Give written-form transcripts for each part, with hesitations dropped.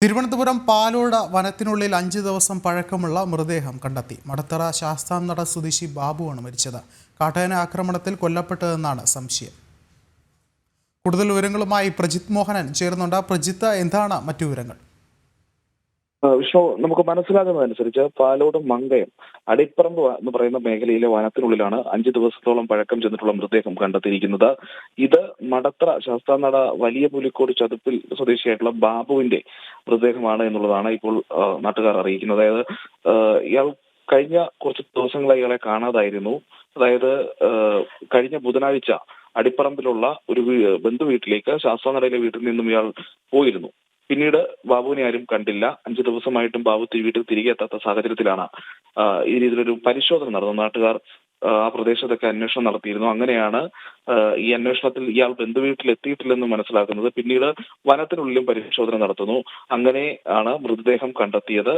തിരുവനന്തപുരം പാലോട് വനത്തിനുള്ളിൽ 5 ദിവസം പഴക്കമുള്ള മൃതദേഹം കണ്ടെത്തി. മടത്തറ ശാസ്താംനട സ്വദേശി ബാബുവാണ് മരിച്ചത്. കാട്ടാന ആക്രമണത്തിൽ കൊല്ലപ്പെട്ടതെന്നാണ് സംശയം. കൂടുതൽ വിവരങ്ങളുമായി പ്രജിത്ത് മോഹനൻ ചേരുന്നുണ്ട്. പ്രജിത്ത്, എന്താണ് മറ്റു വിവരങ്ങൾ? വിഷ്ണു, നമുക്ക് മനസ്സിലാകുന്നതനുസരിച്ച് പാലോട് മങ്കയം അടിപ്പറമ്പ് എന്ന് പറയുന്ന മേഖലയിലെ വനത്തിനുള്ളിലാണ് 5 ദിവസത്തോളം പഴക്കം ചെന്നിട്ടുള്ള മൃതദേഹം കണ്ടെത്തിയിരിക്കുന്നത്. ഇത് മടത്തറ ശാസ്താംനട വലിയ പുലിക്കോട് ചതുപ്പിൽ സ്വദേശിയായിട്ടുള്ള ബാബുവിന്റെ മൃതദേഹമാണ് എന്നുള്ളതാണ് ഇപ്പോൾ നാട്ടുകാർ അറിയിക്കുന്നത്. അതായത് ഇയാൾ കഴിഞ്ഞ കുറച്ച് ദിവസങ്ങളായി ഇയാളെ കാണാതായിരുന്നു. അതായത് കഴിഞ്ഞ ബുധനാഴ്ച അടിപ്പറമ്പിലുള്ള ഒരു ബന്ധു വീട്ടിലേക്ക് ശാസ്താംനടയിലെ വീട്ടിൽ നിന്നും ഇയാൾ പോയിരുന്നു. പിന്നീട് ബാബുവിനെ ആരും കണ്ടില്ല. 5 ദിവസമായിട്ടും ബാബു വീട്ടിൽ തിരികെ എത്താത്ത സാഹചര്യത്തിലാണ് ഈ രീതിയിലൊരു പരിശോധന നടന്നത്. നാട്ടുകാർ ആ പ്രദേശത്തൊക്കെ അന്വേഷണം നടത്തിയിരുന്നു. അങ്ങനെയാണ് ഈ അന്വേഷണത്തിൽ ഇയാൾ ബന്ധുവീട്ടിൽ എത്തിയിട്ടില്ലെന്ന് മനസ്സിലാക്കുന്നത്. പിന്നീട് വനത്തിനുള്ളിലും പരിശോധന നടത്തുന്നു. അങ്ങനെ ആണ് മൃതദേഹം കണ്ടെത്തിയത്.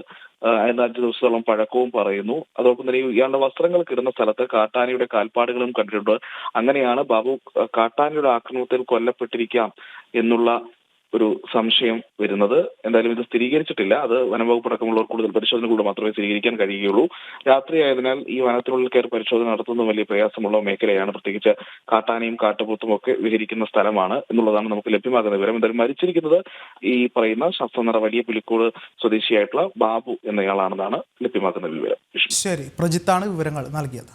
5 ദിവസത്തോളം പഴക്കവും പറയുന്നു. അതോടൊപ്പം തന്നെ ഇയാളുടെ വസ്ത്രങ്ങൾ കിടന്ന സ്ഥലത്ത് കാട്ടാനയുടെ കാൽപ്പാടുകളും കണ്ടിട്ടുണ്ട്. അങ്ങനെയാണ് ബാബു കാട്ടാനയുടെ ആക്രമണത്തിൽ കൊല്ലപ്പെട്ടിരിക്കാം എന്നുള്ള ഒരു സംശയം വരുന്നത്. എന്തായാലും ഇത് സ്ഥിരീകരിച്ചിട്ടില്ല. അത് വനംവകുപ്പ് അടക്കമുള്ളവർ കൂടുതൽ പരിശോധനകളിലൂടെ മാത്രമേ സ്ഥിരീകരിക്കാൻ കഴിയുകയുള്ളൂ. രാത്രിയായതിനാൽ ഈ വനത്തിനുള്ളിൽ കയറി പരിശോധന നടത്തുന്നത് വലിയ പ്രയാസമുള്ള മേഖലയാണ്. പ്രത്യേകിച്ച് കാട്ടാനയും കാട്ടുപോത്തും ഒക്കെ വിഹരിക്കുന്ന സ്ഥലമാണ് എന്നുള്ളതാണ് നമുക്ക് ലഭ്യമാകുന്ന വിവരം. എന്തായാലും മരിച്ചിരിക്കുന്നത് ഈ പറയുന്ന ശാസ്താംനട വലിയ പുലിക്കോട് സ്വദേശിയായിട്ടുള്ള ബാബു എന്നയാളാണെന്നാണ് ലഭ്യമാക്കുന്ന വിവരം. ശരി, പ്രജിത്താണ് വിവരങ്ങൾ നൽകിയത്.